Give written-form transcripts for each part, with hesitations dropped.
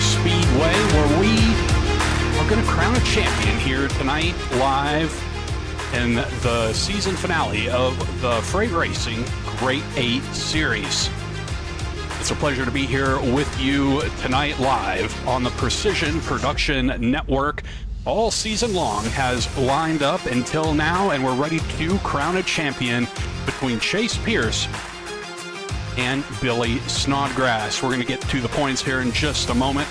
Motor Speedway, where we are going to crown a champion here tonight, live in the season finale of the Freight Racing Great 8 Series. It's a pleasure to be here with you tonight live on the Precision Production Network. All season long has lined up until now, and we're ready to crown a champion between Chase Pierce and Billy Snodgrass. We're going to get to the points here in just a moment.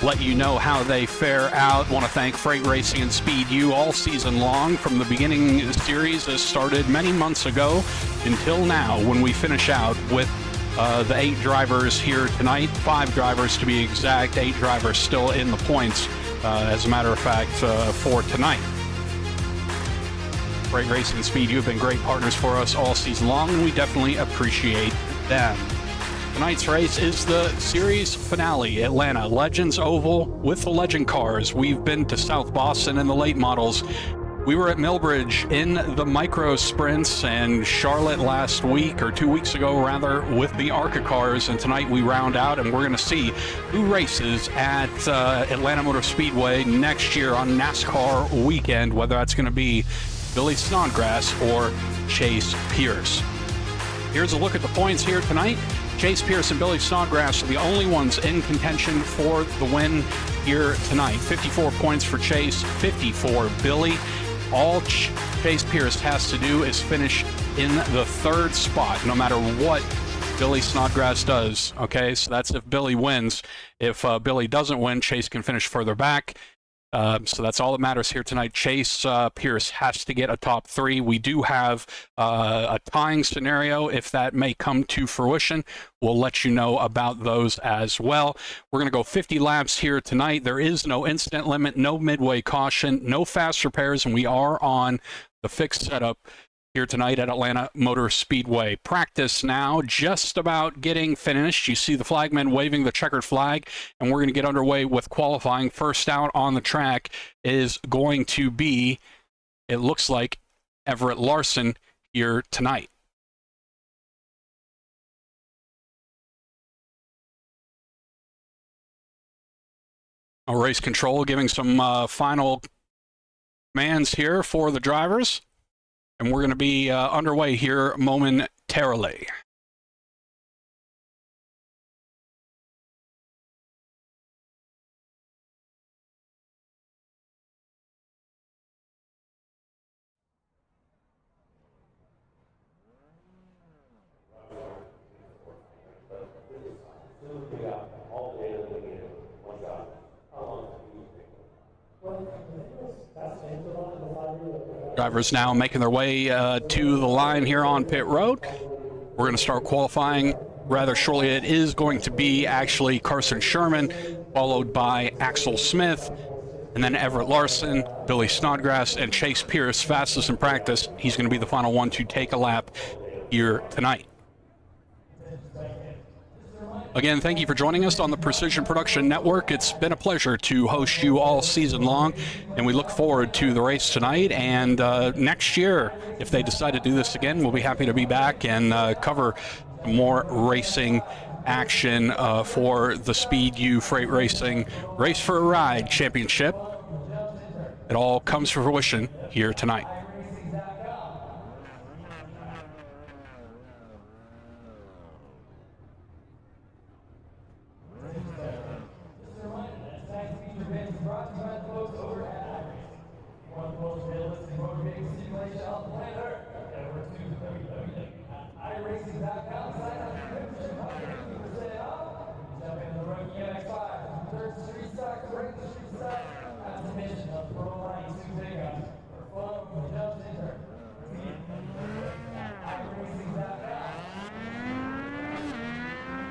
Let you know how they fare out. Want to thank Freight Racing and Speed U all season long. From the beginning of the series that started many months ago until now, when we finish out with the 8 drivers here tonight, 5 drivers to be exact, 8 drivers still in the points, as a matter of fact, for tonight. Freight Racing and Speed U have been great partners for us all season long, and we definitely appreciate them. Tonight's race is the series finale, Atlanta Legends Oval with the Legend cars. We've been to South Boston in the late models. We were at Millbridge in the micro sprints, and Charlotte last week, or 2 weeks ago rather, with the ARCA cars. And tonight we round out, and we're going to see who races at Atlanta Motor Speedway next year on NASCAR weekend, whether that's going to be Billy Snodgrass or Chase Pierce. Here's a look at the points here tonight. Chase Pierce and Billy Snodgrass are the only ones in contention for the win here tonight. 54 points for Chase, 50 for Billy. All Chase Pierce has to do is finish in the 3rd spot, no matter what Billy Snodgrass does. Okay, so that's if Billy wins. If Billy doesn't win, Chase can finish further back. So that's all that matters here tonight. Chase Pierce has to get a top 3. We do have a tying scenario. If that may come to fruition, we'll let you know about those as well. We're going to go 50 laps here tonight. There is no incident limit, no midway caution, no fast repairs, and we are on the fixed setup here tonight at Atlanta Motor Speedway. Practice now just about getting finished. You see the flagmen waving the checkered flag, and we're going to get underway with qualifying. First out on the track is going to be, it looks like, Everett Larson here tonight. Race control giving some final commands here for the drivers. And we're going to be underway here momentarily. Drivers now making their way to the line here on pit road. We're going to start qualifying rather shortly. It is going to be actually Carson Sherman, followed by Axel Smith, and then Everett Larson, Billy Snodgrass, and Chase Pierce, fastest in practice. He's going to be the final one to take a lap here tonight. Again, thank you for joining us on the Precision Production Network. It's been a pleasure to host you all season long, and we look forward to the race tonight. And next year, if they decide to do this again, we'll be happy to be back and cover more racing action for the Speed U Freight Racing Race for a Ride Championship. It all comes to fruition here tonight.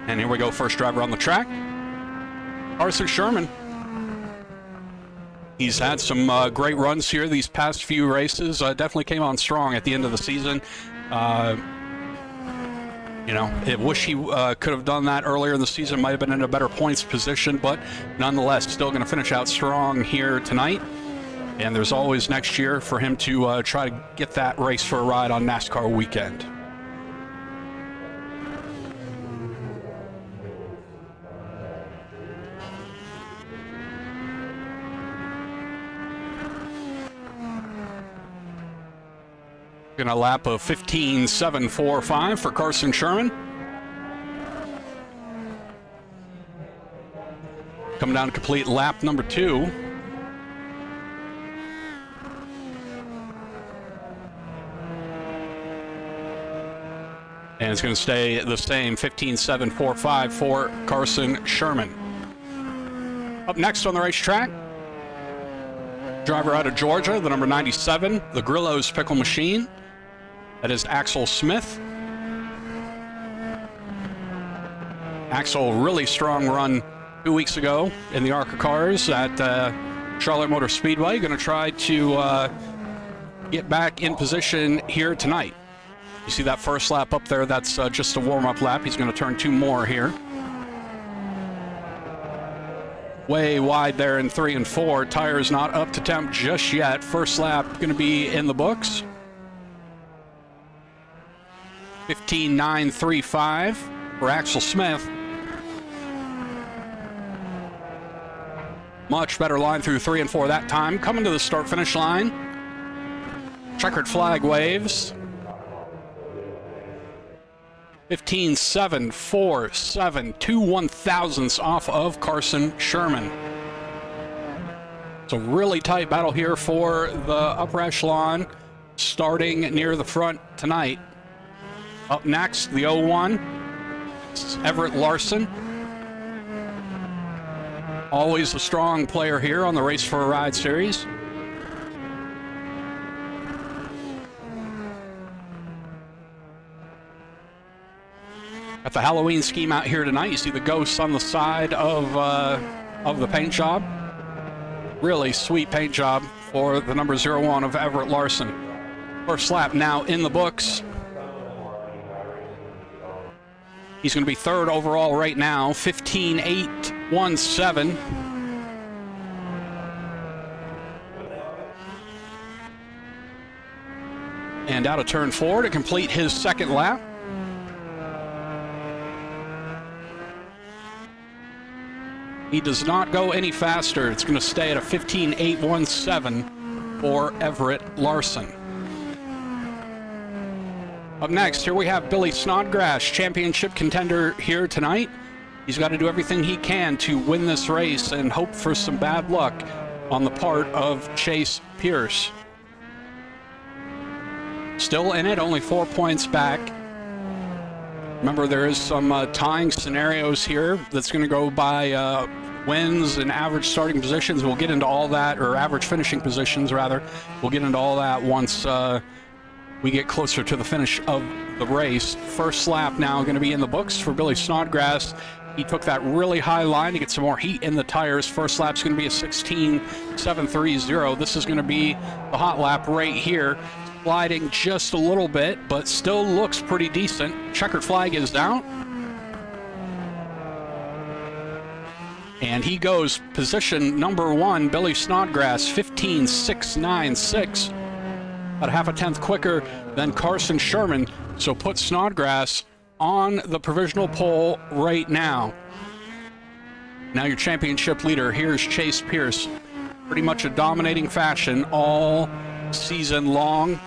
And here we go, first driver on the track, Carson Sherman. He's had some great runs here these past few races. Definitely came on strong at the end of the season. You know, I wish he could have done that earlier in the season. Might have been in a better points position, but nonetheless, still going to finish out strong here tonight. And there's always next year for him to try to get that race for a ride on NASCAR weekend. In a lap of 15.745 for Carson Sherman. Coming down to complete lap number 2. And it's going to stay the same, 15.745 for Carson Sherman. Up next on the racetrack, driver out of Georgia, the number 97, the Grillo's Pickle Machine. That is Axel Smith. Axel, really strong run 2 weeks ago in the ARCA cars at Charlotte Motor Speedway. Going to try to get back in position here tonight. You see that first lap up there? That's just a warm-up lap. He's going to turn 2 more here. Way wide there in 3 and 4. Tires not up to temp just yet. First lap going to be in the books. 15.935 for Axel Smith. Much better line through 3 and 4 that time. Coming to the start-finish line. Checkered flag waves. 15.747, 2 1/1000ths off of Carson Sherman. It's a really tight battle here for the upper echelon, starting near the front tonight. Up next, the 01, Everett Larson. Always a strong player here on the Race for a Ride series. Got the Halloween scheme out here tonight. You see the ghosts on the side of the paint job. Really sweet paint job for the number 01 of Everett Larson. First lap now in the books. He's going to be 3rd overall right now, 15.817. And out of turn 4 to complete his 2nd lap. He does not go any faster. It's going to stay at a 15.817 for Everett Larson. Up next, here we have Billy Snodgrass, championship contender here tonight. He's got to do everything he can to win this race and hope for some bad luck on the part of Chase Pierce. Still in it, only 4 points back. Remember, there is some tying scenarios here that's going to go by wins and average starting positions. We'll get into all that, or average finishing positions, rather. We'll get into all that once we get closer to the finish of the race. First lap now going to be in the books for Billy Snodgrass. He took that really high line to get some more heat in the tires. First lap's going to be a 16.730. This is going to be the hot lap right here. Sliding just a little bit, but still looks pretty decent. Checkered flag is out. And he goes position number 1, Billy Snodgrass, 15.696. About a half a tenth quicker than Carson Sherman. So put Snodgrass on the provisional pole right now. Now your championship leader, here's Chase Pierce. Pretty much a dominating fashion all season long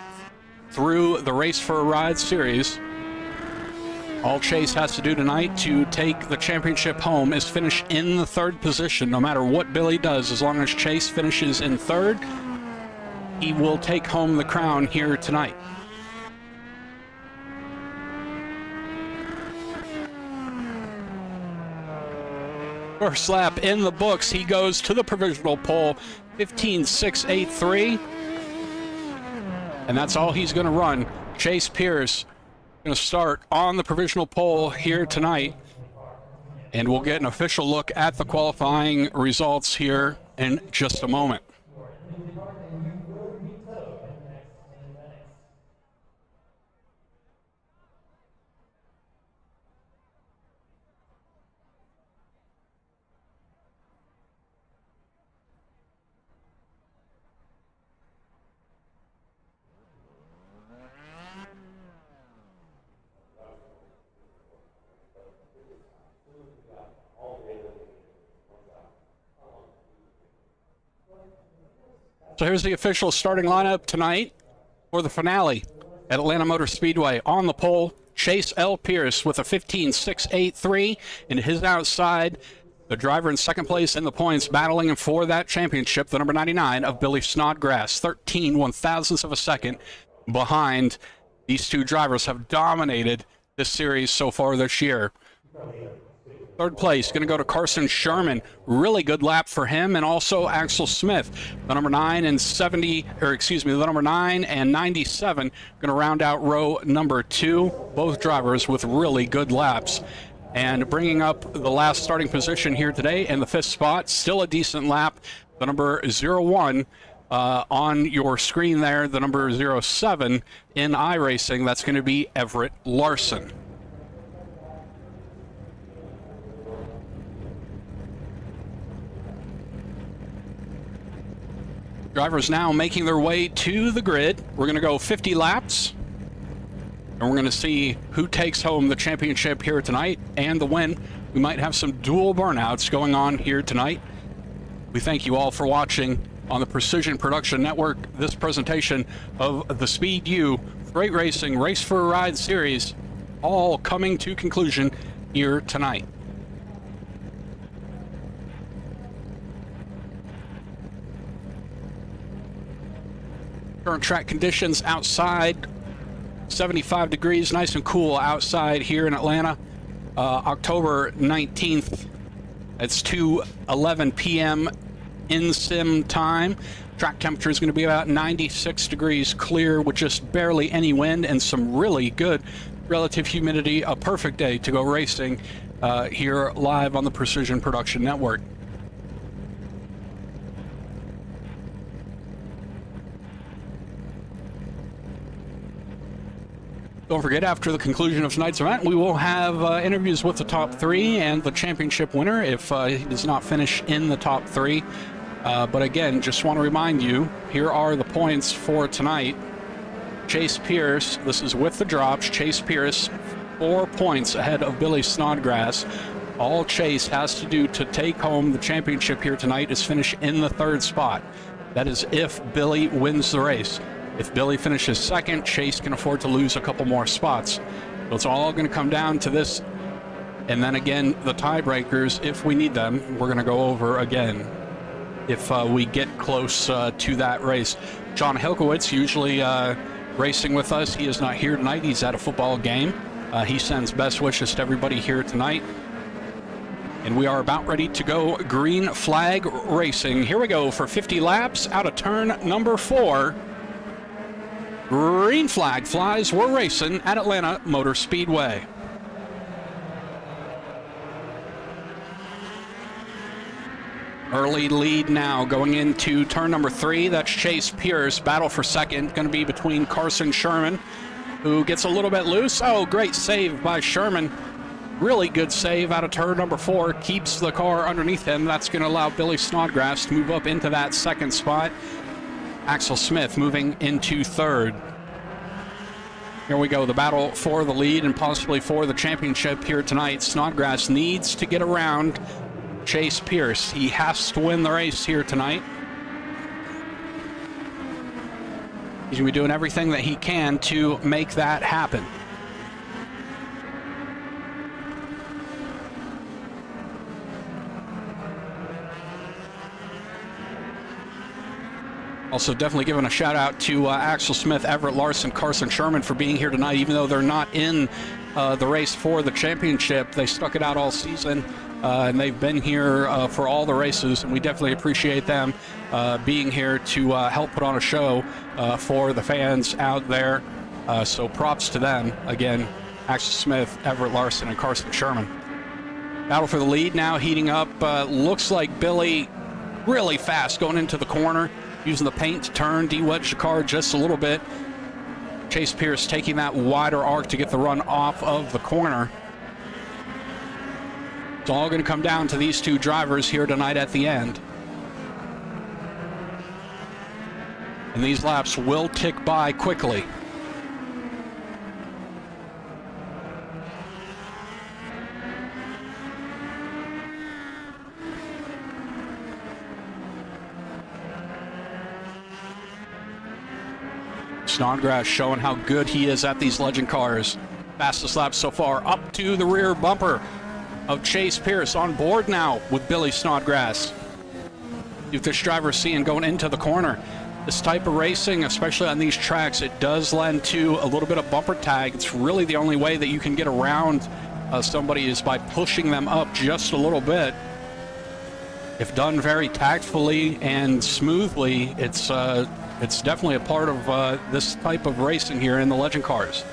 through the Race for a Ride series. All Chase has to do tonight to take the championship home is finish in the 3rd position. No matter what Billy does, as long as Chase finishes in 3rd, he will take home the crown here tonight. First lap in the books. He goes to the provisional pole, 15.683. And that's all he's going to run. Chase Pierce going to start on the provisional pole here tonight. And we'll get an official look at the qualifying results here in just a moment. So here's the official starting lineup tonight for the finale. At Atlanta Motor Speedway on the pole, Chase L. Pierce with a 15.683 in his outside. The driver in second place in the points, battling for that championship, the number 99 of Billy Snodgrass, 13 of a second behind. These two drivers have dominated this series so far this year. Third place going to go to Carson Sherman. Really good lap for him, and also Axel Smith, the number 9 and 97, going to round out row number 2. Both drivers with really good laps. And bringing up the last starting position here today in the 5th spot, still a decent lap, the number 01 on your screen there, the number 07 in iRacing. That's going to be Everett Larson. Drivers now making their way to the grid. We're going to go 50 laps, and we're going to see who takes home the championship here tonight and the win. We might have some dual burnouts going on here tonight. We thank you all for watching on the Precision Production Network this presentation of the Speed U Freight Racing Race for a Ride series, all coming to conclusion here tonight. Current track conditions outside, 75 degrees, nice and cool outside here in Atlanta. October 19th, it's 2:11 p.m. in sim time. Track temperature is going to be about 96 degrees clear with just barely any wind and some really good relative humidity. A perfect day to go racing here live on the Precision Production Network. Don't forget, after the conclusion of tonight's event, we will have interviews with the top 3 and the championship winner if he does not finish in the top 3. But again, just want to remind you, here are the points for tonight. Chase Pierce, this is with the drops. Chase Pierce, 4 points ahead of Billy Snodgrass. All Chase has to do to take home the championship here tonight is finish in the 3rd spot. That is if Billy wins the race. If Billy finishes second, Chase can afford to lose a couple more spots. So it's all going to come down to this. And then again, the tiebreakers, if we need them, we're going to go over again if we get close to that race. John Hilkowitz, usually racing with us. He is not here tonight. He's at a football game. He sends best wishes to everybody here tonight. And we are about ready to go green flag racing. Here we go for 50 laps out of turn number 4. Green flag flies. We're racing at Atlanta Motor Speedway. Early lead now going into turn number 3. That's Chase Pierce. Battle for second going to be between Carson Sherman, who gets a little bit loose. Oh, great save by Sherman. Really good save out of turn number 4. Keeps the car underneath him. That's going to allow Billy Snodgrass to move up into that 2nd spot. Axel Smith moving into 3rd. Here we go, the battle for the lead and possibly for the championship here tonight. Snodgrass needs to get around Chase Pierce. He has to win the race here tonight. He's going to be doing everything that he can to make that happen. Also, definitely giving a shout out to Axel Smith, Everett Larson, Carson Sherman for being here tonight. Even though they're not in the race for the championship, they stuck it out all season, and they've been here for all the races, and we definitely appreciate them being here to help put on a show for the fans out there. So props to them. Again, Axel Smith, Everett Larson, and Carson Sherman. Battle for the lead now heating up. Looks like Billy really fast going into the corner, using the paint to turn, de-wedge the car just a little bit. Chase Pierce taking that wider arc to get the run off of the corner. It's all going to come down to these two drivers here tonight at the end. And these laps will tick by quickly. Snodgrass showing how good he is at these Legend cars. Fastest lap so far, up to the rear bumper of Chase Pierce, on board now with Billy Snodgrass. If this driver's seeing going into the corner, this type of racing, especially on these tracks, it does lend to a little bit of bumper tag. It's really the only way that you can get around somebody is by pushing them up just a little bit. If done very tactfully and smoothly, it's definitely a part of this type of racing here in the Legend cars.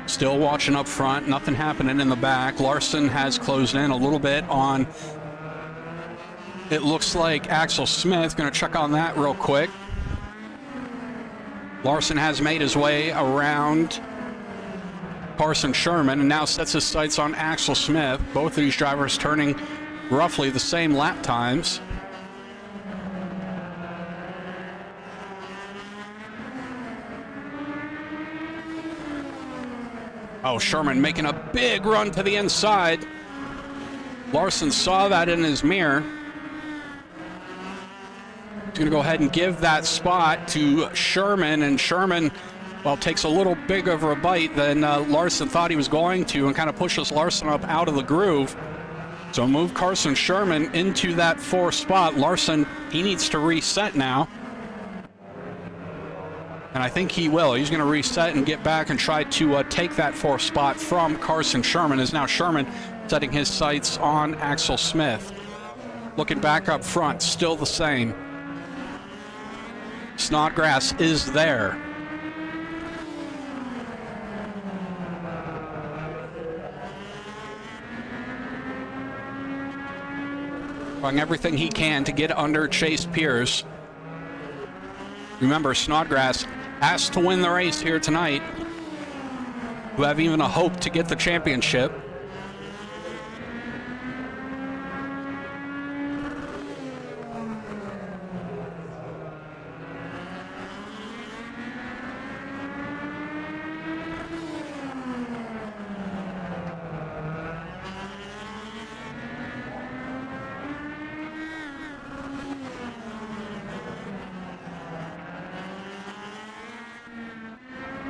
Still watching up front, nothing happening in the back. Larson has closed in a little bit on, it looks like Axel Smith. Going to check on that real quick. Larson has made his way around Carson Sherman and now sets his sights on Axel Smith. Both of these drivers turning roughly the same lap times. Oh, Sherman making a big run to the inside. Larson saw that in his mirror. He's going to go ahead and give that spot to Sherman, and Sherman, well, takes a little big of a bite than Larson thought he was going to, and kind of pushes Larson up out of the groove. So move Carson Sherman into that fourth spot. Larson, he needs to reset now. And I think he will. He's going to reset and get back and try to take that fourth spot from Carson Sherman, as now Sherman setting his sights on Axel Smith. Looking back up front, still the same. Snodgrass is there. Doing everything he can to get under Chase Pierce. Remember, Snodgrass has to win the race here tonight to have even a hope to get the championship.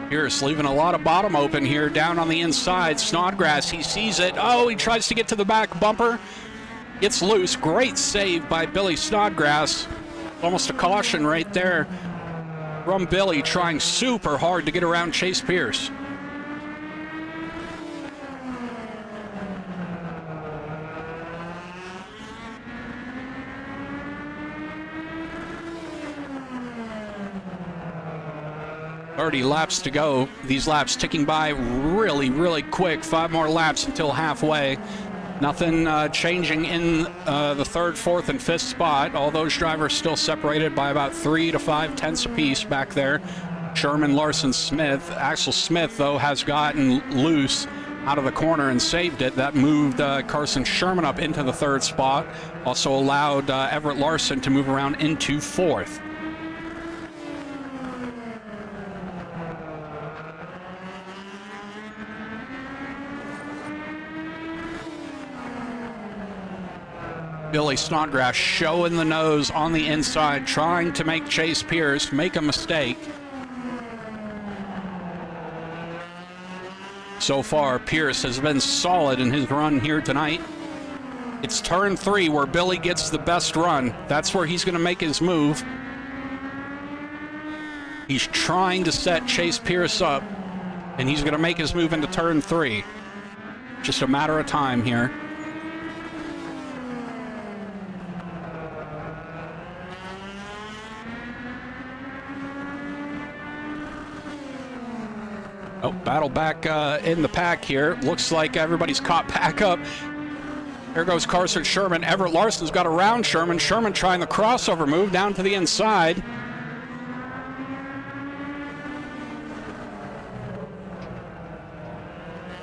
Pierce leaving a lot of bottom open here down on the inside. Snodgrass, he sees it. Oh, he tries to get to the back bumper. Gets loose. Great save by Billy Snodgrass. Almost a caution right there from Billy, trying super hard to get around Chase Pierce. Already laps to go. These laps ticking by really, really quick. 5 more laps until halfway. Nothing changing in the third, fourth, and fifth spot. All those drivers still separated by about 3 to 5 tenths apiece back there. Sherman, Larson, Smith. Axel Smith, though, has gotten loose out of the corner and saved it. That moved Carson Sherman up into the third spot. Also allowed Everett Larson to move around into fourth. Billy Snodgrass showing the nose on the inside, trying to make Chase Pierce make a mistake. So far, Pierce has been solid in his run here tonight. It's turn 3 where Billy gets the best run. That's where he's going to make his move. He's trying to set Chase Pierce up, and he's going to make his move into turn 3. Just a matter of time here. Oh, battle back in the pack here. Looks like everybody's caught back up. Here goes Carson Sherman. Everett Larson's got around Sherman. Sherman trying the crossover move down to the inside.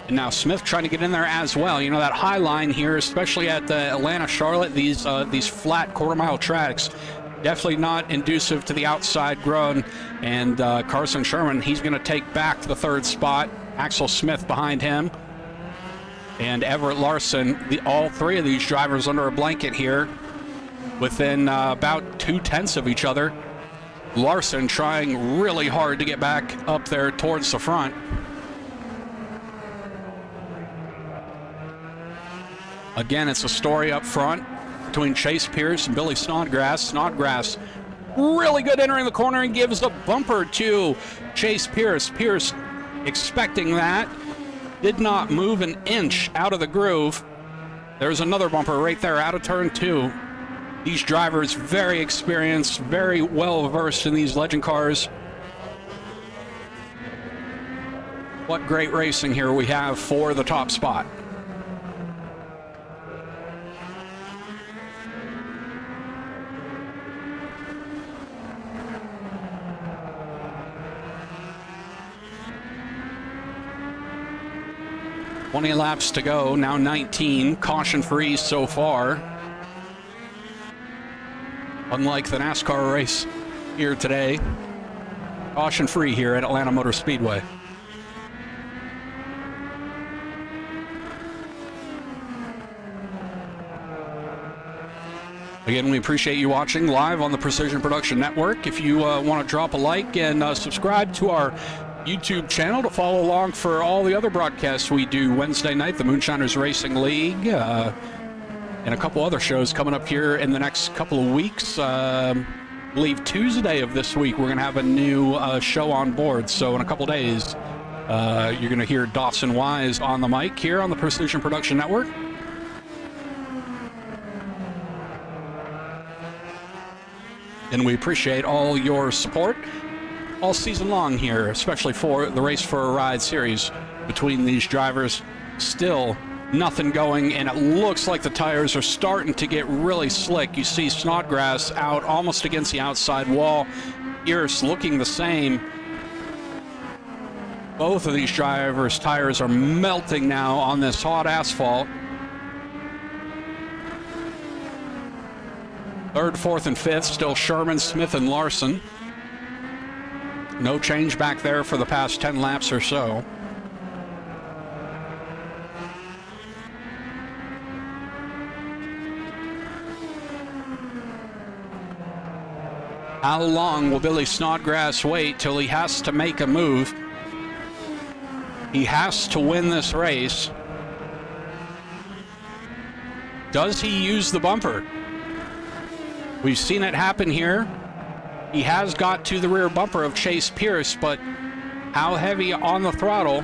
And now Smith trying to get in there as well. You know, that high line here, especially at the Atlanta, Charlotte, these flat quarter-mile tracks, definitely not inducive to the outside grown. And Carson Sherman, he's going to take back the third spot. Axel Smith behind him. And Everett Larson, all three of these drivers under a blanket here, within about 0.2 of each other. Larson trying really hard to get back up there towards the front. Again, it's a story up front between Chase Pierce and Billy Snodgrass. Snodgrass really good entering the corner and gives the bumper to Chase Pierce. Pierce expecting that. Did not move an inch out of the groove. There's another bumper right there out of turn 2. These drivers very experienced, very well versed in these legend cars. What great racing here we have for the top spot. "20 laps to go, now 19, caution-free so far. Unlike the NASCAR race here today, caution-free here at Atlanta Motor Speedway. Again, we appreciate you watching live on the Precision Production Network. If you want to drop a like and subscribe to our YouTube channel to follow along for all the other broadcasts we do Wednesday night, the Moonshiners Racing League, and a couple other shows coming up here in the next couple of weeks. I believe Tuesday of this week we're going to have a new show on board, so in a couple days you're going to hear Dawson Wise on the mic here on the Precision Production Network. And we appreciate all your support all season long here, especially for the Race for a Ride series between these drivers. Still nothing going, and it looks like the tires are starting to get really slick. You see Snodgrass out almost against the outside wall. Pierce looking the same. Both of these drivers' tires are melting now on this hot asphalt. Third, fourth, and fifth, still Sherman, Smith, and Larson. No change back there for the past 10 laps or so. How long will Billy Snodgrass wait till he has to make a move? He has to win this race. Does he use the bumper? We've seen it happen here. He has got to the rear bumper of Chase Pierce, but how heavy on the throttle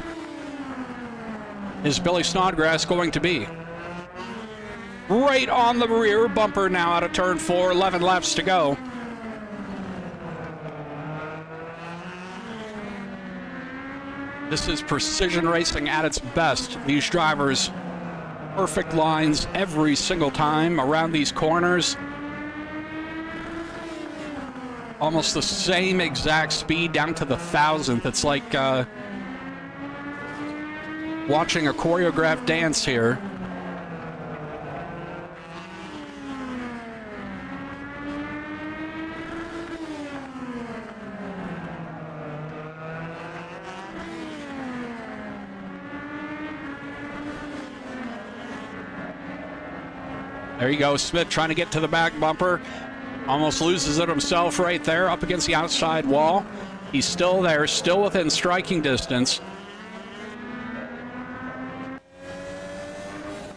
is Billy Snodgrass going to be? Right on the rear bumper now out of turn 4, 11 laps to go. This is precision racing at its best. These drivers, perfect lines every single time around these corners. Almost the same exact speed down to the thousandth. It's like watching a choreographed dance here. There you go, Smith trying to get to the back bumper. Almost loses it himself right there up against the outside wall. He's still there, still within striking distance.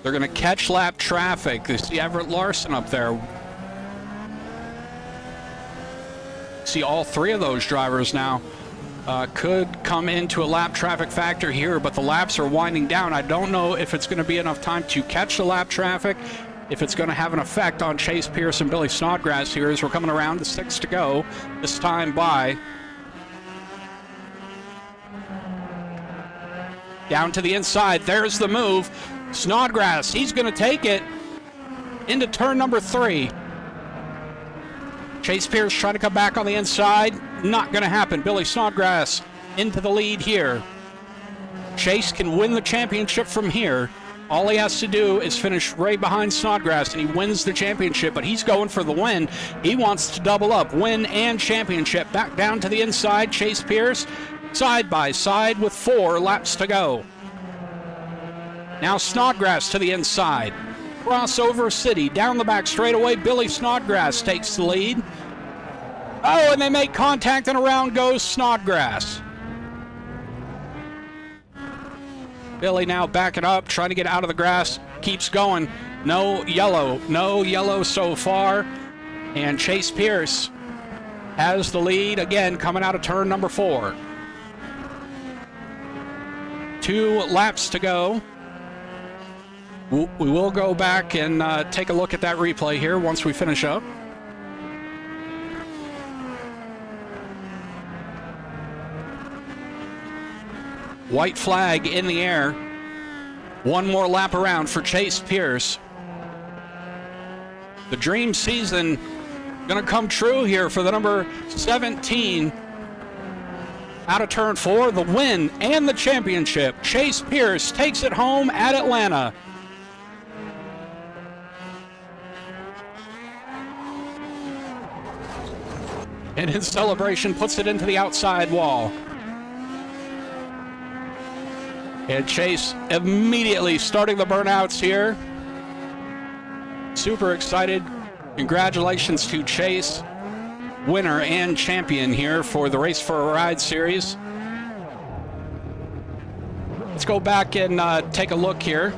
They're going to catch lap traffic. They see Everett Larson up there. See all three of those drivers now could come into a lap traffic factor here, but the laps are winding down. I don't know if it's going to be enough time to catch the lap traffic, if it's going to have an effect on Chase Pierce and Billy Snodgrass here as we're coming around to 6 to go, this time by. Down to the inside, there's the move. Snodgrass, he's going to take it into turn number 3. Chase Pierce trying to come back on the inside, not going to happen. Billy Snodgrass into the lead here. Chase can win the championship from here. All he has to do is finish right behind Snodgrass, and he wins the championship, but he's going for the win. He wants to double up, win and championship. Back down to the inside, Chase Pierce, side by side with 4 laps to go. Now Snodgrass to the inside. Crossover City, down the back straightaway, Billy Snodgrass takes the lead. Oh, and they make contact, and around goes Snodgrass. Billy now backing up, trying to get out of the grass, keeps going. No yellow so far. And Chase Pierce has the lead again, coming out of turn number 4. 2 laps to go. We will go back and take a look at that replay here once we finish up. White flag in the air. 1 more lap around for Chase Pierce. The dream season gonna come true here for the number 17. Out of turn 4, the win and the championship. Chase Pierce takes it home at Atlanta. And in celebration, puts it into the outside wall. And Chase immediately starting the burnouts here. Super excited. Congratulations to Chase, winner and champion here for the Race for a Ride series. Let's go back and take a look here.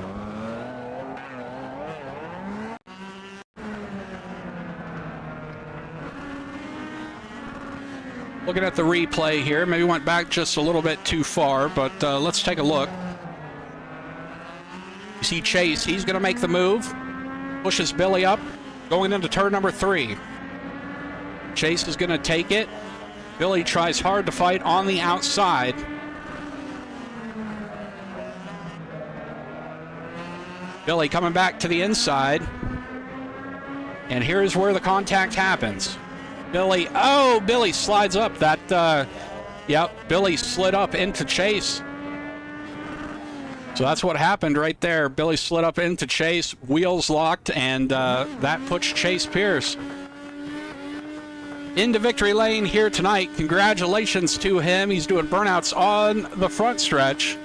Looking at the replay here, maybe went back just a little bit too far, but let's take a look. You see Chase, he's going to make the move, pushes Billy up, going into turn number 3. Chase is going to take it. Billy tries hard to fight on the outside. Billy coming back to the inside. And here's where the contact happens. Billy slides up. Billy slid up into Chase. So that's what happened right there. Billy slid up into Chase, wheels locked, and that puts Chase Pierce into victory lane here tonight. Congratulations to him. He's doing burnouts on the front stretch.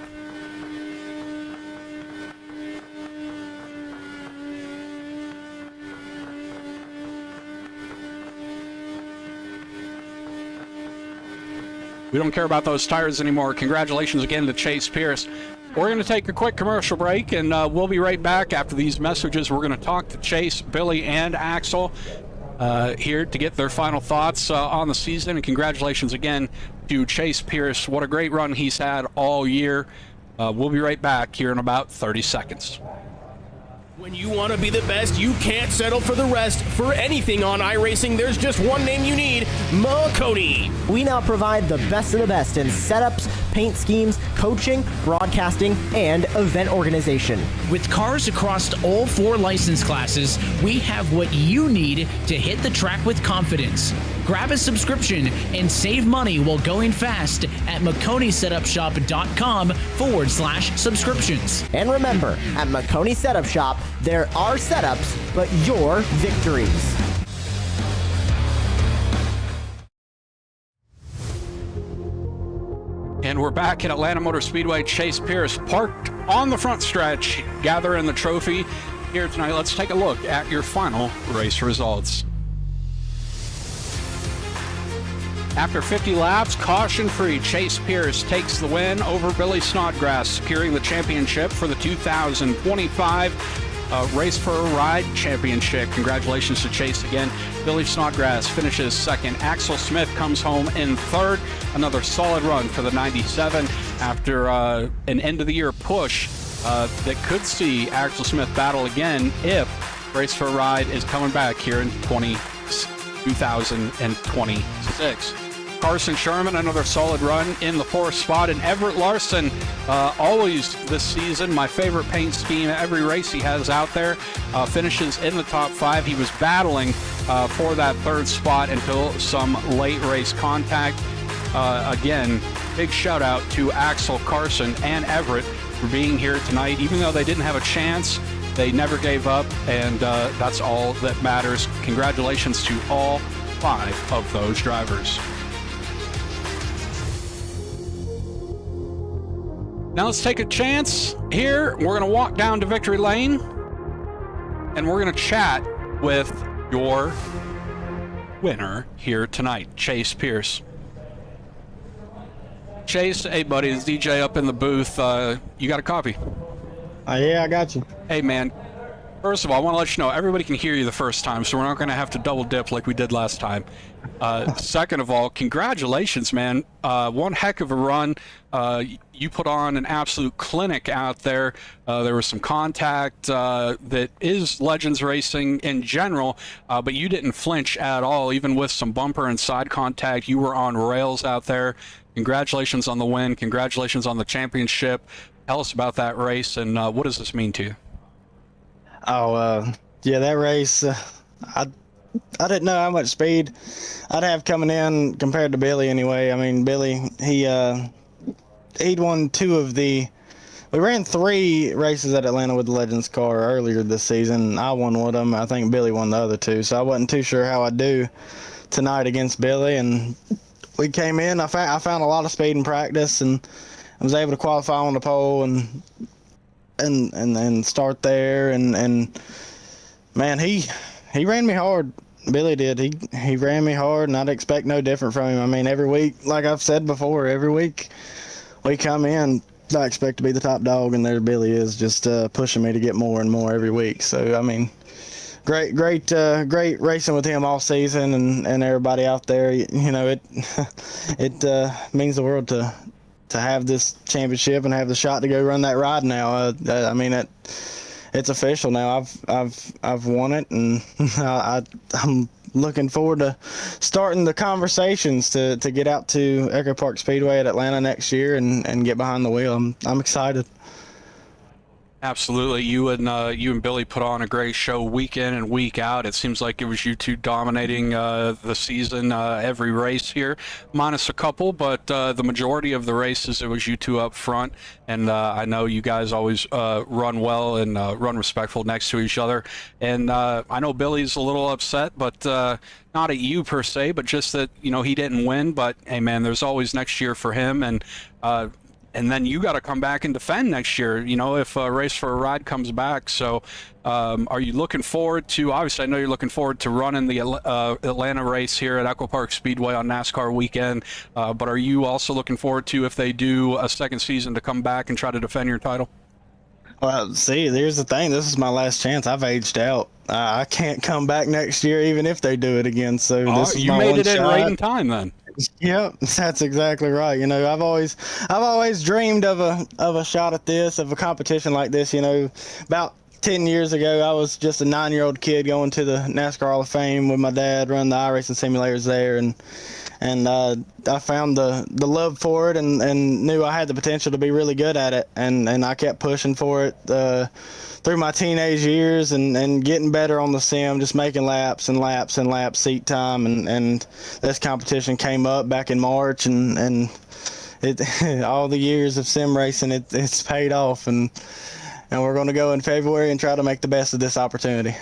We don't care about those tires anymore. Congratulations again to Chase Pierce. We're going to take a quick commercial break, and we'll be right back after these messages. We're going to talk to Chase, Billy, and Axel here to get their final thoughts on the season. And congratulations again to Chase Pierce. What a great run he's had all year. We'll be right back here in about 30 seconds. When you want to be the best, you can't settle for the rest. For anything on iRacing, there's just one name you need, Makoni. We now provide the best of the best in setups, paint schemes, coaching, broadcasting, and event organization. With cars across all 4 license classes, we have what you need to hit the track with confidence. Grab a subscription and save money while going fast at MaconiSetupShop.com/subscriptions. And remember, at Makoni Setup Shop, there are setups, but your victories. And we're back at Atlanta Motor Speedway. Chase Pierce parked on the front stretch, gathering the trophy here tonight. Let's take a look at your final race results. After 50 laps, caution-free, Chase Pierce takes the win over Billy Snodgrass, securing the championship for the 2025 Race for a Ride Championship. Congratulations to Chase again. Billy Snodgrass finishes second. Axel Smith comes home in third. Another solid run for the 97 after an end-of-the-year push that could see Axel Smith battle again if Race for a Ride is coming back here in 2026. Carson Sherman, another solid run in the 4th spot. And Everett Larson, always this season, my favorite paint scheme. Every race he has out there, finishes in the top 5. He was battling for that 3rd spot until some late race contact. Again, big shout out to Axel, Carson, and Everett for being here tonight. Even though they didn't have a chance, they never gave up, and that's all that matters. Congratulations to all 5 of those drivers. Now let's take a chance here. We're going to walk down to victory lane, and we're going to chat with your winner here tonight, Chase Pierce. Chase, hey buddy, it's DJ up in the booth. You got a copy? Yeah, I got you. Hey man, first of all, I want to let you know everybody can hear you the first time, so we're not going to have to double dip like we did last time. Second of all, congratulations, man. One heck of a run. You put on an absolute clinic out there. There was some contact that is Legends Racing in general, but you didn't flinch at all, even with some bumper and side contact. You were on rails out there. Congratulations on the win. Congratulations on the championship. Tell us about that race, and what does this mean to you? Yeah, that race, I didn't know how much speed I'd have coming in compared to Billy anyway. I mean, Billy, he'd won 2 of the... We ran 3 races at Atlanta with the Legends car earlier this season. I won one of them. I think Billy won the other 2, so I wasn't too sure how I'd do tonight against Billy, and we came in. I found a lot of speed in practice, and I was able to qualify on the pole and start there, and man, he ran me hard. Billy did. He ran me hard, and I'd expect no different from him. I mean, every week, like I've said before, every week we come in, I expect to be the top dog, and there Billy is, just pushing me to get more and more every week. So I mean, great racing with him all season, and everybody out there. You know, it means the world to have this championship and have the shot to go run that ride now. I mean, it's official now. I've won it, and I'm looking forward to starting the conversations to get out to Echo Park Speedway at Atlanta next year and get behind the wheel. I'm excited. Absolutely. You and Billy put on a great show week in and week out. It seems like it was you two dominating the season, every race here, minus a couple, but the majority of the races, it was you two up front. And I know you guys always run well and run respectful next to each other. And I know Billy's a little upset, but not at you per se, but just that, you know, he didn't win. But, hey, man, there's always next year for him. And then you got to come back and defend next year, you know, if Race for a Ride comes back. So are you looking forward to, obviously I know you're looking forward to running the Atlanta race here at Echo Park Speedway on NASCAR weekend, but are you also looking forward to, if they do a second season, to come back and try to defend your title? Well, see, here's the thing. This is my last chance. I've aged out. I can't come back next year, even if they do it again. So this is you my made one it in shot. right in time then. Yep, that's exactly right. You know, I've always dreamed of a shot at this, of a competition like this. You know, about 10 years ago, I was just a 9-year-old kid going to the NASCAR Hall of Fame with my dad, running the iRacing simulators there, and I found the love for it and knew I had the potential to be really good at it, and I kept pushing for it through my teenage years and getting better on the sim, just making laps and laps and laps, seat time, and this competition came up back in March, and it all the years of sim racing, it's paid off, and we're going to go in February and try to make the best of this opportunity.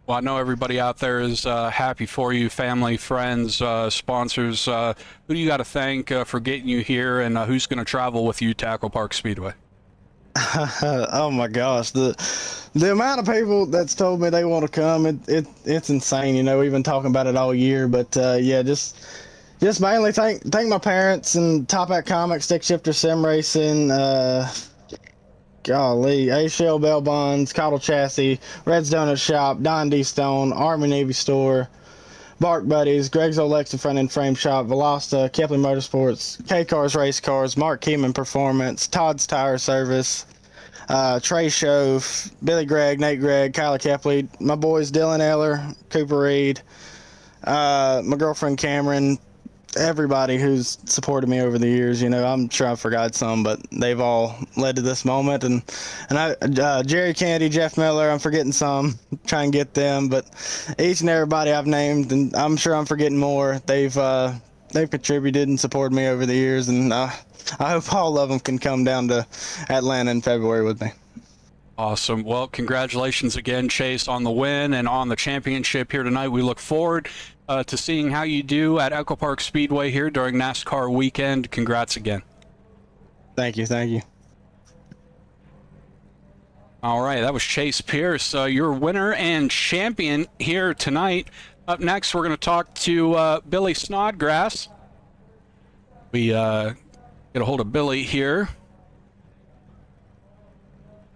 Well, I know everybody out there is happy for you, family, friends, sponsors. Who do you got to thank for getting you here, and who's going to travel with you to Echo Park Speedway? Oh my gosh, the amount of people that's told me they want to come, it's insane. You know, we've been talking about it all year, but yeah, just mainly thank my parents and Top Hat Comics, Stick Shifter Sim Racing, golly, A-Shell Bell Bonds, Cottle Chassis, Red's Donut Shop, Don D. Stone, Army Navy Store, Bark Buddies, Greg's Old Lexington Front End Frame Shop, Velosta, Kepler Motorsports, K-Cars Race Cars, Mark Keeman Performance, Todd's Tire Service, Trey Shove, Billy Gregg, Nate Gregg, Kyler Kepley, my boys Dylan Eller, Cooper Reed, my girlfriend Cameron, everybody who's supported me over the years. You know, I'm sure I forgot some, but they've all led to this moment. And I, Jerry Kennedy, Jeff Miller, I'm forgetting some, try and get them, but each and everybody I've named, and I'm sure I'm forgetting more. They've they've contributed and supported me over the years, and I hope all of them can come down to Atlanta in February with me. Awesome. Well, congratulations again, Chase, on the win and on the championship here tonight. We look forward to seeing how you do at Echo Park Speedway here during NASCAR weekend. Congrats again. Thank you. Thank you. All right, that was Chase Pierce, your winner and champion here tonight. Up next, we're going to talk to Billy Snodgrass. We get a hold of Billy here.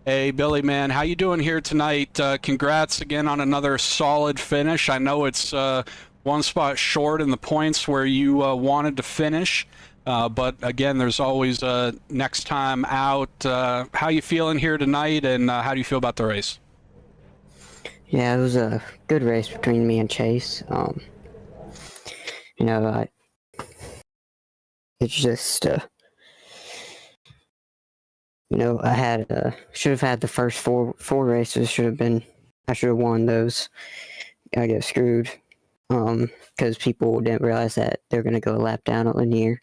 Hey, Billy, man, how you doing here tonight? Congrats again on another solid finish. I know it's one spot short in the points where you wanted to finish, but again, there's always next time out. How you feeling here tonight, and how do you feel about the race? Yeah, it was a good race between me and Chase. It's just, I had should have had the first four races. I should have won those. I got screwed because people didn't realize that they're going to go a lap down at Lanier.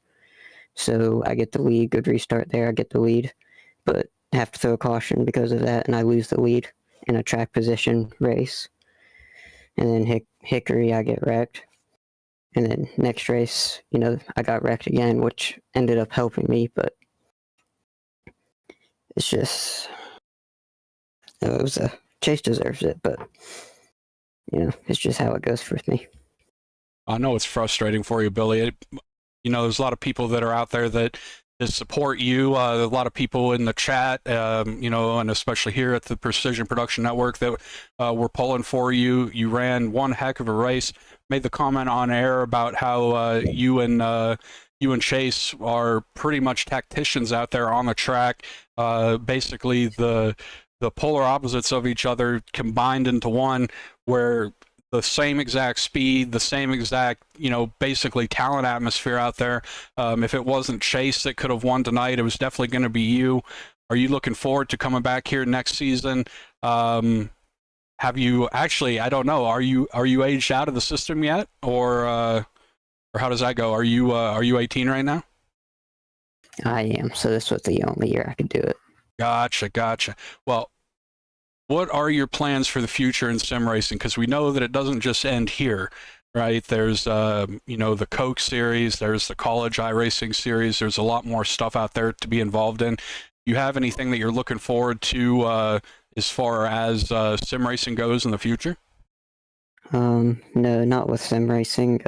So I get the lead. Good restart there. I get the lead, but I have to throw a caution because of that, and I lose the lead in a track position race. And then Hickory, I get wrecked. And then next race, I got wrecked again, which ended up helping me, but it's just, Chase deserves it, but, it's just how it goes for me. I know it's frustrating for you, Billy. There's a lot of people that are out there that support you. A lot of people in the chat, and especially here at the Precision Production Network that were pulling for you. You ran one heck of a race. Made the comment on air about how you and Chase are pretty much tacticians out there on the track. Basically, the polar opposites of each other combined into one, where the same exact speed, the same exact, basically talent atmosphere out there. If it wasn't Chase that could have won tonight, it was definitely going to be you. Are you looking forward to coming back here next season? Have you actually, I don't know, are you aged out of the system yet? Or how does that go? Are you 18 right now? I am, so this was the only year I could do it. Gotcha. Well, what are your plans for the future in sim racing? Because we know that it doesn't just end here, right? There's, the Coke series, there's the college iRacing series. There's a lot more stuff out there to be involved in. Do you have anything that you're looking forward to as far as sim racing goes in the future? No, not with sim racing.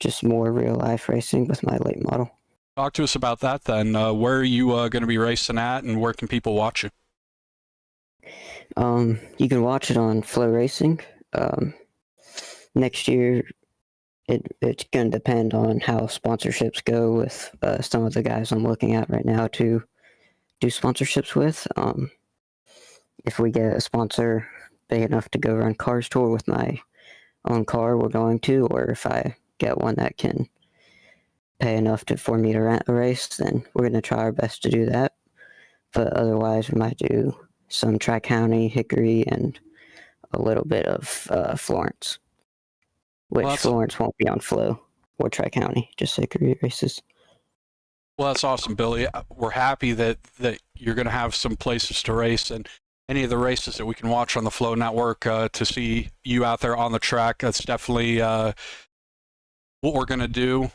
Just more real life racing with my late model. Talk to us about that then. Where are you going to be racing at, and where can people watch it? You can watch it on Flow Racing. Next year, it's going to depend on how sponsorships go with some of the guys I'm looking at right now to do sponsorships with. If we get a sponsor big enough to go run Cars Tour with my own car, we're going to, or if I get one that can pay enough for me to rent a race, then we're going to try our best to do that. But otherwise, we might do some Tri-County, Hickory, and a little bit of Florence. Which Florence won't be on Flow or Tri-County, just Hickory races. Well, that's awesome, Billy. We're happy that you're going to have some places to race, and any of the races that we can watch on the Flow Network to see you out there on the track. That's definitely what we're going to do.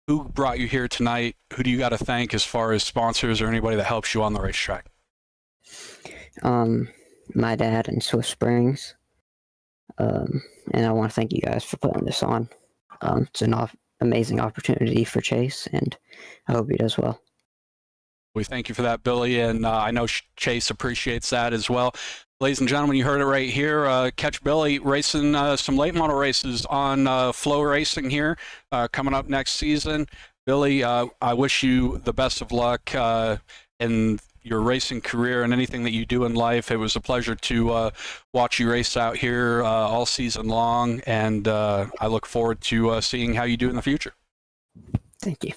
Who brought you here tonight? Who do you got to thank as far as sponsors or anybody that helps you on the racetrack? My dad in Swift Springs. And I want to thank you guys for putting this on. It's an amazing opportunity for Chase, and I hope he does well. We thank you for that, Billy, and I know Chase appreciates that as well. Ladies and gentlemen, you heard it right here. Catch Billy racing some late model races on Flow Racing here coming up next season. Billy, I wish you the best of luck in your racing career and anything that you do in life. It was a pleasure to watch you race out here all season long, and I look forward to seeing how you do in the future. Thank you.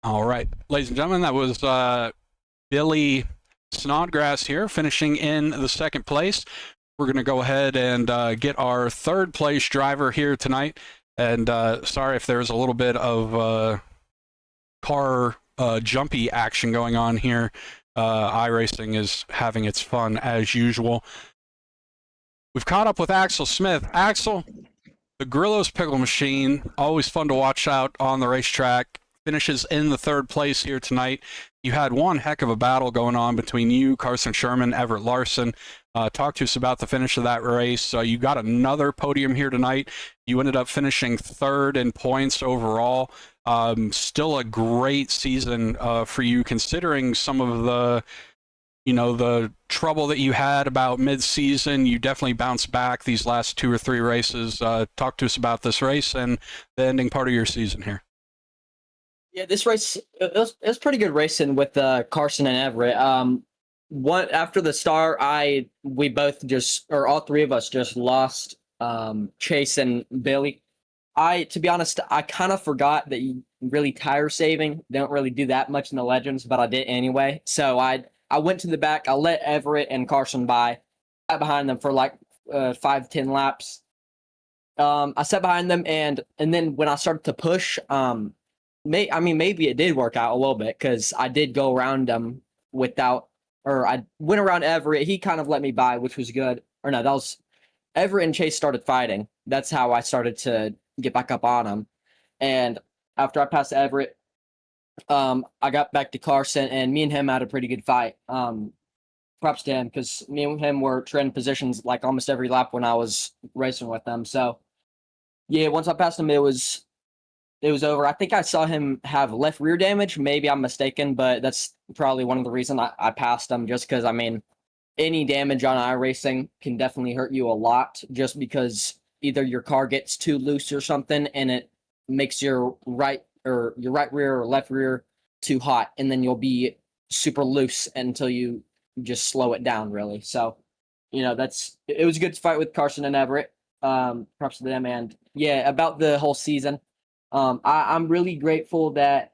All right, ladies and gentlemen, that was Billy Snodgrass here, finishing in the second place. we're going to go ahead and get our third place driver here tonight. And sorry if there's a little bit of car jumpy action going on here. iRacing is having its fun as usual. We've caught up with Axel Smith. Axel, the Grillo's Pickle Machine, always fun to watch out on the racetrack, finishes in the third place here tonight. You had one heck of a battle going on between you, Carson Sherman, Everett Larson. Talk to us about the finish of that race. You got another podium here tonight. You ended up finishing third in points overall. Still a great season for you, considering some of the trouble that you had about mid-season. You definitely bounced back these last 2 or 3 races. Talk to us about this race and the ending part of your season here. Yeah, this race, it was pretty good racing with Carson and Everett. After the start, all 3 of us just lost Chase and Billy. To be honest, I kind of forgot that you really tire saving. Don't really do that much in the Legends, but I did anyway. So I went to the back. I let Everett and Carson by. Sat behind them for like 5-10 laps. I sat behind them, and then when I started to push, maybe it did work out a little bit because I did go around them I went around Everett. He kind of let me by, which was good. Or no, that was Everett and Chase started fighting. That's how I started to get back up on him. And after I passed Everett, I got back to Carson, and me and him had a pretty good fight. Props to him because me and him were trading positions like almost every lap when I was racing with them. So yeah, once I passed him, it was over. I think I saw him have left rear damage. Maybe I'm mistaken, but that's probably one of the reasons I passed him, just because, any damage on iRacing can definitely hurt you a lot, just because either your car gets too loose or something, and it makes your right rear or left rear too hot, and then you'll be super loose until you just slow it down, really. So, it was a good fight with Carson and Everett. Props to them. And yeah, about the whole season, I'm really grateful that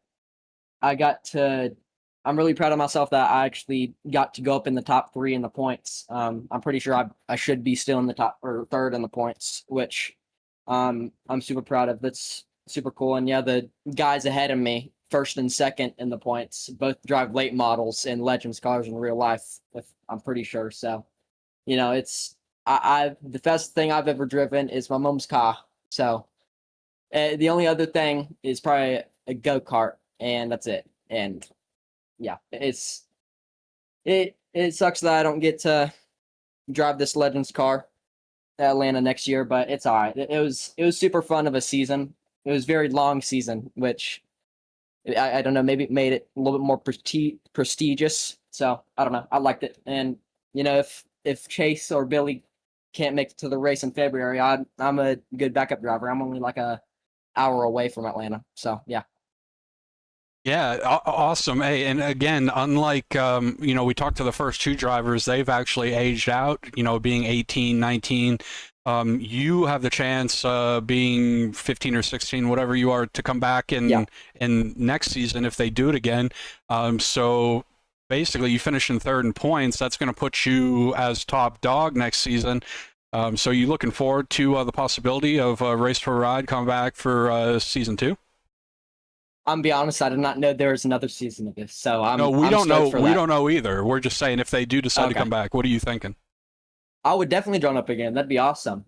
I'm really proud of myself that I actually got to go up in the top 3 in the points. I'm pretty sure I should be still in the top or third in the points, which I'm super proud of. That's super cool. And yeah, the guys ahead of me, first and second in the points, both drive late models and Legends cars in real life, I'm pretty sure. So, it's the best thing I've ever driven is my mom's car. So the only other thing is probably a go-kart, and that's it. And yeah, it sucks that I don't get to drive this Legends car at Atlanta next year, but it's all right. It was super fun of a season. It was a very long season, which I don't know, maybe it made it a little bit more prestigious. So I don't know. I liked it. And if Chase or Billy can't make it to the race in February, I'm a good backup driver. I'm only like a hour away from Atlanta. So yeah. Yeah, awesome. Hey, and again, unlike, we talked to the first 2 drivers, they've actually aged out, being 18, 19. You have the chance, being 15 or 16, whatever you are, to come back in next season if they do it again. So basically, you finish in third in points. That's going to put you as top dog next season. So you looking forward to the possibility of Race for a Ride coming back for season 2? I'm be honest, I did not know there was another season of this. So we don't know. We don't know either. We're just saying if they do decide to come back, what are you thinking? I would definitely join up again. That'd be awesome.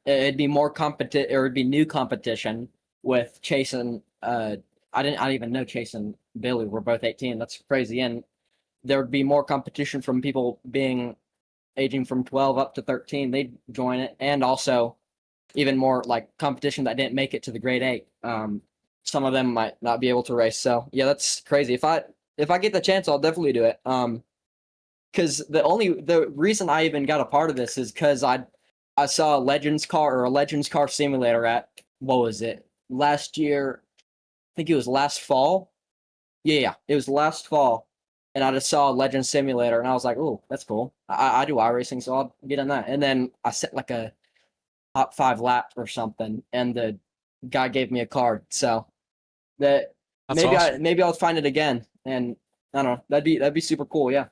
It'd be more it'd be new competition with Chase and I didn't even know Chase and Billy were both 18. That's crazy. And there would be more competition from people aging from 12 up to 13. They'd join it, and also even more like competition that didn't make it to the grade 8. Some of them might not be able to race. So yeah, that's crazy. If I get the chance, I'll definitely do it. Because the reason I even got a part of this is because I saw a Legends car simulator at, what was it, last year? I think it was last fall. Yeah, it was last fall, and I just saw a Legends simulator, and I was like, oh, that's cool. I do iRacing, so I'll get on that. And then I set like a top 5 lap or something, and the guy gave me a card. So that maybe I'll find it again, and I don't know. That'd be super cool. Yeah.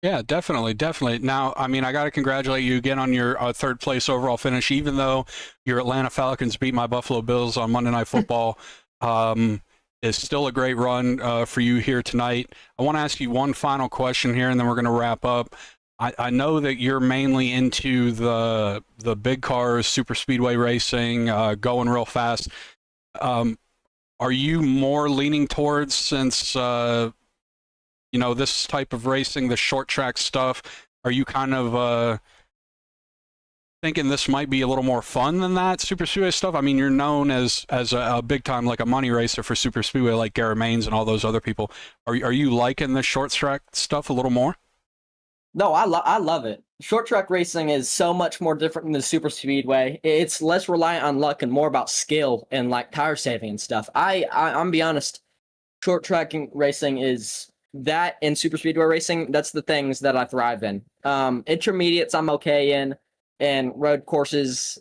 Yeah, definitely, definitely. Now, I mean, I got to congratulate you again on your third place overall finish, even though your Atlanta Falcons beat my Buffalo Bills on Monday Night Football. It's still a great run for you here tonight. I want to ask you one final question here, and then we're going to wrap up. I know that you're mainly into the big cars, super speedway racing, going real fast. Are you more leaning towards, since this type of racing, the short track stuff, are you kind of thinking this might be a little more fun than that super speedway stuff? I mean, you're known as a big time, like a money racer for super speedway, like Garrett Maines and all those other people. Are you liking the short track stuff a little more? No, I love it. Short track racing is so much more different than the super speedway. It's less reliant on luck and more about skill and like tire saving and stuff. I'm gonna be honest, short track racing is that, and super speedway racing, that's the things that I thrive in. Intermediates I'm okay in, and road courses,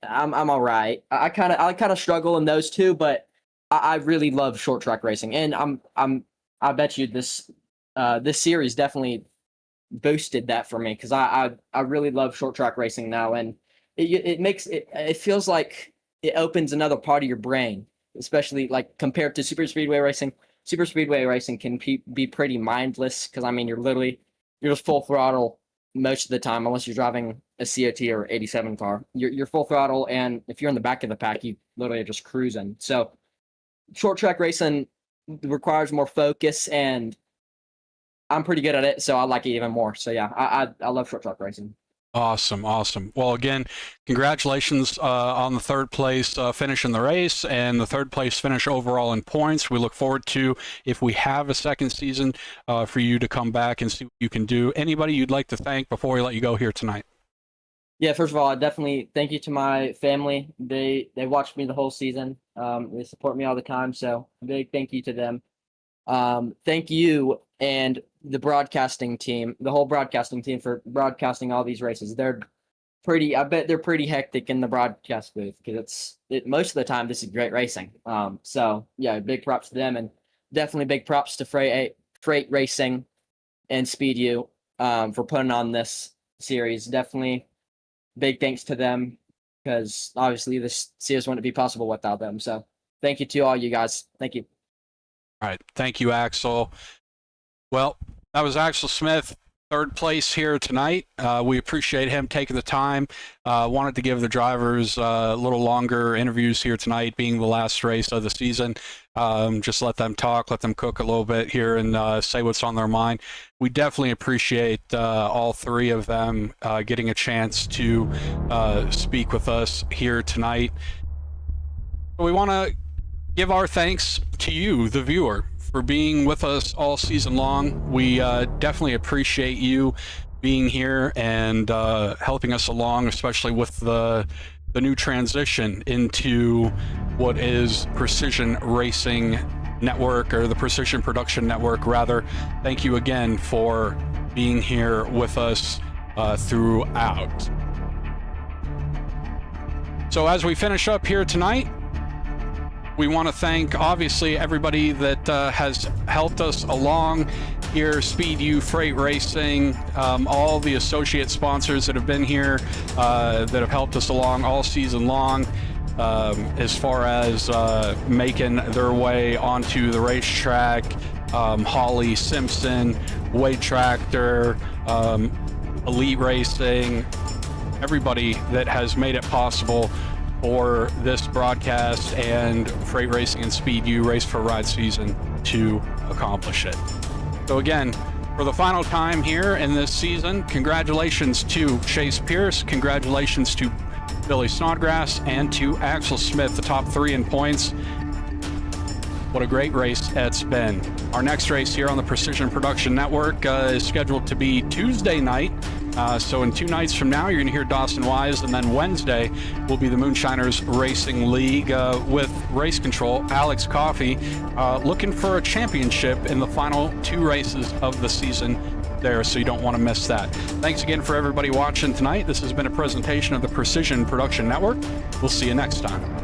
I'm all right. I kind of struggle in those two, but I really love short track racing, and I bet you this series definitely boosted that for me, because I really love short track racing now, and it feels like it opens another part of your brain, especially like compared to super speedway racing. Super speedway racing can be pretty mindless, because I mean you're just full throttle most of the time, unless you're driving a COT or 87 car. You're full throttle, and if you're in the back of the pack, you literally are just cruising. So short track racing requires more focus, and I'm pretty good at it, so I like it even more. So yeah, I love short track racing. Awesome. Well, again, congratulations on the third place finish in the race and the third place finish overall in points. We look forward to, if we have a second season, for you to come back and see what you can do. Anybody you'd like to thank before we let you go here tonight? Yeah, first of all, I definitely thank you to my family. They watched me the whole season. They support me all the time, so big thank you to them. Thank you and the broadcasting team, the whole broadcasting team, for broadcasting all these races. I bet they're pretty hectic in the broadcast booth, because most of the time this is great racing. So yeah, big props to them, and definitely big props to Freight Racing and Speed U for putting on this series. Definitely big thanks to them, because obviously this series wouldn't be possible without them. So thank you to all you guys. Thank you. All right. Thank you, Axel. Well, that was Axel Smith, third place here tonight. We appreciate him taking the time. Wanted to give the drivers a little longer interviews here tonight, being the last race of the season. Just let them talk, let them cook a little bit here, and say what's on their mind. We definitely appreciate all three of them getting a chance to speak with us here tonight. We want to give our thanks to you, the viewer, for being with us all season long. We definitely appreciate you being here and helping us along, especially with the new transition into what is Precision Racing Network, or the Precision Production Network, rather. Thank you again for being here with us throughout. So as we finish up here tonight, we want to thank, obviously, everybody that has helped us along here, Speed U, Freight Racing, all the associate sponsors that have been here, that have helped us along all season long, as far as making their way onto the racetrack. Holly Simpson, Wade Tractor, Elite Racing, everybody that has made it possible for this broadcast and Freight Racing and Speed U Race for Ride season to accomplish it. So again, for the final time here in this season, congratulations to Chase Pierce, congratulations to Billy Snodgrass, and to Axel Smith, the top three in points. What a great race it's been. Our next race here on the Precision Production Network is scheduled to be Tuesday night. So in 2 nights from now, you're going to hear Dawson Wise, and then Wednesday will be the Moonshiners Racing League with Race Control, Alex Coffey, looking for a championship in the final 2 races of the season there, so you don't want to miss that. Thanks again for everybody watching tonight. This has been a presentation of the Precision Production Network. We'll see you next time.